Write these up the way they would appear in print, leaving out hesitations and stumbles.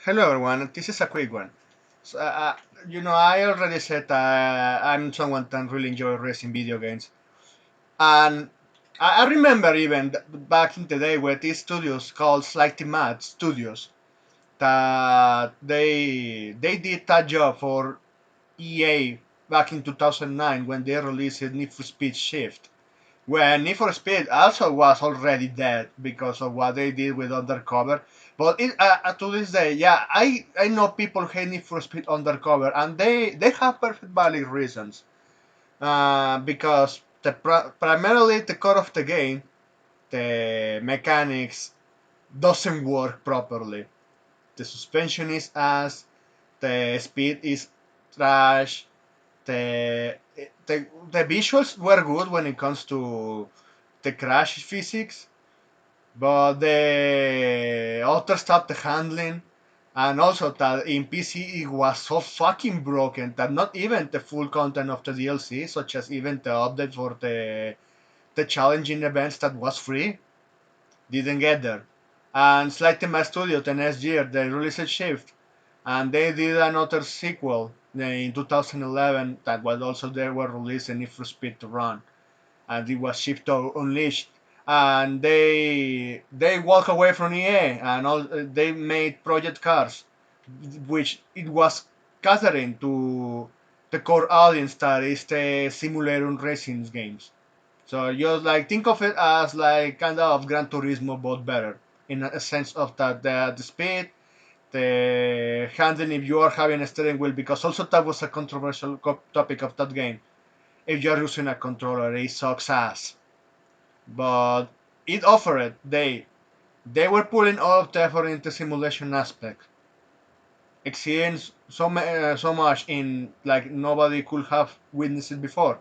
Hello everyone, this is a quick one. So, I already said I'm someone that really enjoy racing video games, and I remember even back in the day where these studios called Slightly Mad Studios that they did that job for EA back in 2009 when they released Need for Speed Shift. When Need for Speed also was already dead because of what they did with Undercover. But to this day, yeah, I know people hate Need for Speed Undercover, and they have perfect valid reasons. Because primarily the core of the game, the mechanics doesn't work properly. The suspension is ass, the speed is trash, the visuals were good when it comes to the crash physics, but the other stuff, the handling, and also that in PC it was so fucking broken that not even the full content of the DLC, such as even the update for the challenging events that was free, didn't get there. And Slightly My Studio the next year they released a Shift, and they did another sequel in 2011 that was also they were releasing Need for Speed to Run, and it was shipped to Unleashed. And they walk away from EA and they made Project Cars, which it was catering to the core audience that is the simulator racing games. So just like think of it as like kind of Gran Turismo but better in a sense of that the speed, the handling if you are having a steering wheel, because also that was a controversial topic of that game. If you are using a controller, it sucks ass, but it offered they were putting all of the effort into simulation aspect, exceeding so much in like nobody could have witnessed it before,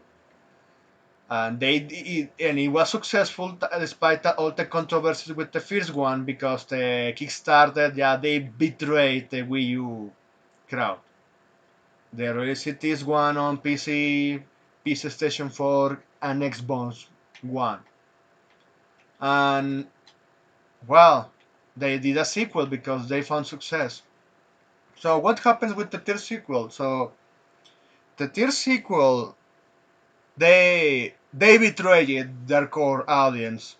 and it was successful despite all the controversies with the first one because the Kickstarter, yeah, they betrayed the Wii U crowd. They released this one on PC, PC Station 4, and Xbox One, and well, they did a sequel because they found success. So what happens with the third sequel? So the third sequel, they betrayed their core audience.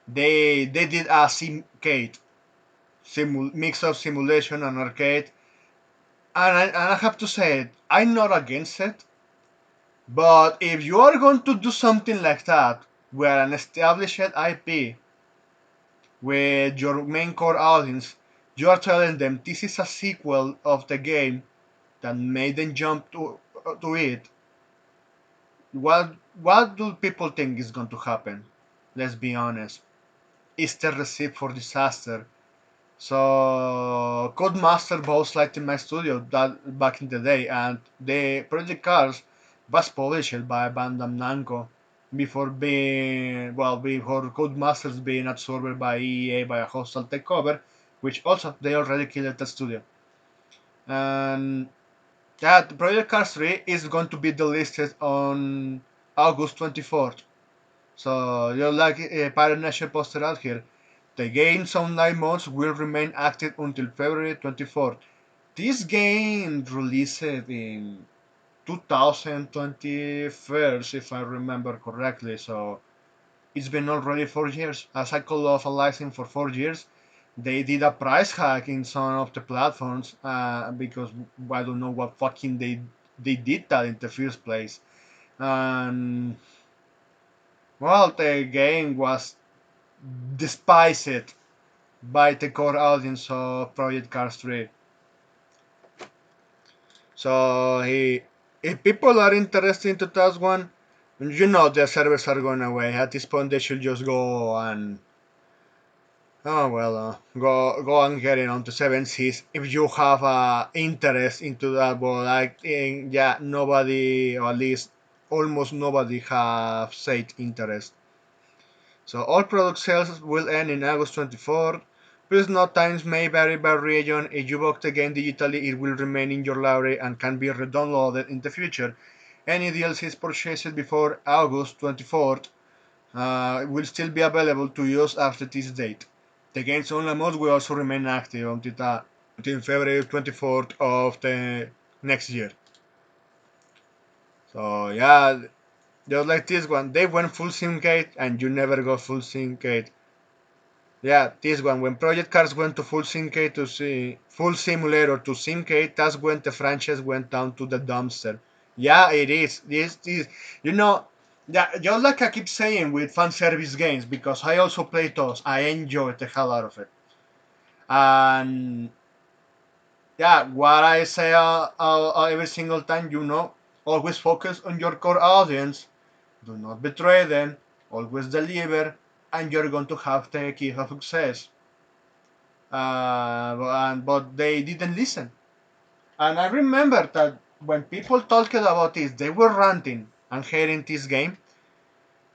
They did a simcade, mix of simulation and arcade, and I have to say it, I'm not against it. But if you are going to do something like that, where an established IP with your main core audience, you are telling them this is a sequel of the game that made them jump to it. What do people think is going to happen? Let's be honest. It's the recipe for disaster. So Codemaster both liked in my studio that back in the day, and the Project Cars was published by Bandai Namco before Codemasters being absorbed by EA by a hostile takeover, which also they already killed the studio. And that Project Cars 3 is going to be delisted on August 24th. So you're like a Pirate Nation posted out here. The game's online modes will remain active until February 24th. This game released in 2021, if I remember correctly, so it's been already 4 years. A cycle of a license for 4 years. They did a price hike in some of the platforms because I don't know what fucking they did that in the first place. And well, the game was despised by the core audience of Project Cars 3. So if people are interested into that one, the servers are going away. At this point, they should just go and go and get it onto seven seas if you have interest into that. But I think nobody, or at least almost nobody, have said interest. So all product sales will end in August 24th. Please note times may vary by region. If you bought the game digitally, it will remain in your library and can be re-downloaded in the future. Any DLCs purchased before August 24th will still be available to use after this date. The game's online mode will also remain active until that. until February 24th of the next year. So yeah, just like this one, they went full syndicate and you never go full syndicate. Yeah, this one, when Project Cars went to full syndicate to see full simulator to syndicate, that's when the franchise went down to the dumpster. Yeah, it is. This, you know, yeah, just like I keep saying with fan service games, because I also play those, I enjoy the hell out of it. And yeah, what I say every single time, always focus on your core audience, do not betray them, always deliver, and you're going to have the key of success. But they didn't listen. And I remember that when people talked about this, they were ranting and hating this game.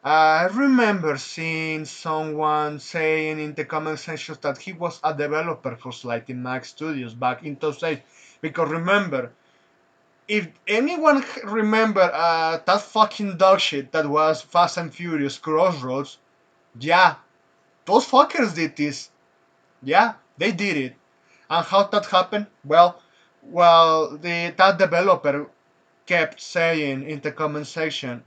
I remember seeing someone saying in the comment sections that he was a developer for Slightly Max Studios back in those days. Because remember, if anyone remember that fucking dog shit that was Fast and Furious Crossroads, yeah, those fuckers did this. Yeah, they did it. And how that happened? Well, that developer kept saying in the comment section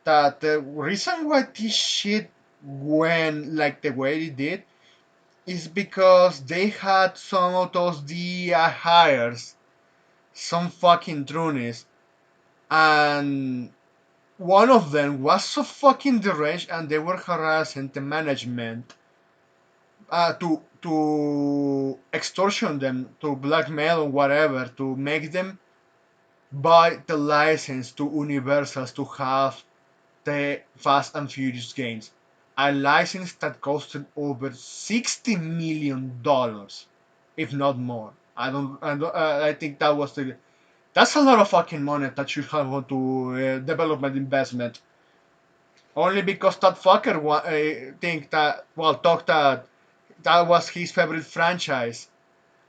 that the reason why this shit went like the way it did is because they had some of those DEI hires, some fucking trunies, and one of them was so fucking deranged and they were harassing the management to extortion them, to blackmail or whatever, to make them buy the license to Universal to have the Fast and Furious games. A license that costed over $60 million, if not more. I think that's a lot of fucking money that you have gone to development investment. Only because that fucker think that, well, thought that that was his favorite franchise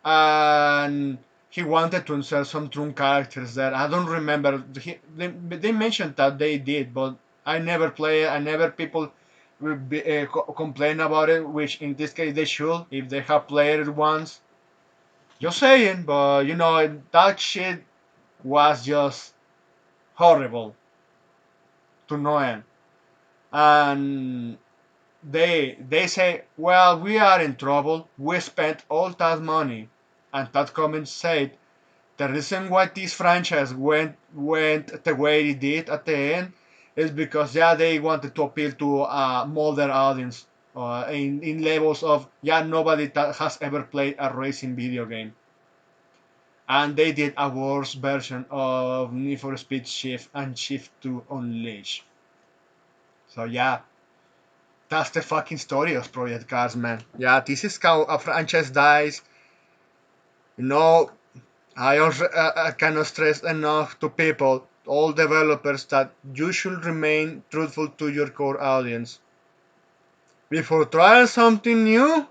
and he wanted to insert some true characters there. I don't remember. They mentioned that they did, but I never play it. I never people complain about it, which in this case they should if they have played it once. Just saying, but that shit was just horrible to no end. And they say, well, we are in trouble. We spent all that money, and that comment said the reason why this franchise went the way it did at the end is because yeah they wanted to appeal to a modern audience in levels of yeah nobody that has ever played a racing video game, and they did a worse version of Need for Speed Shift and Shift to Unleash. So yeah, that's the fucking story of Project Cars, man. Yeah, this is how a franchise dies. You know, I also cannot stress enough to people, all developers, that you should remain truthful to your core audience. Before trying something new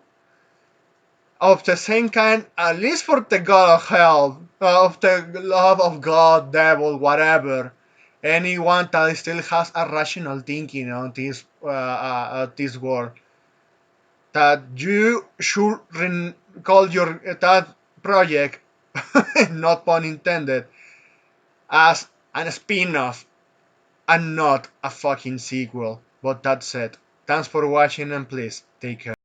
of the same kind, at least for the god of hell, of the love of God, devil, whatever, anyone that still has a rational thinking on this world, that you should call your that project, not pun intended, as an spin-off and not a fucking sequel. But that said, thanks for watching and please take care.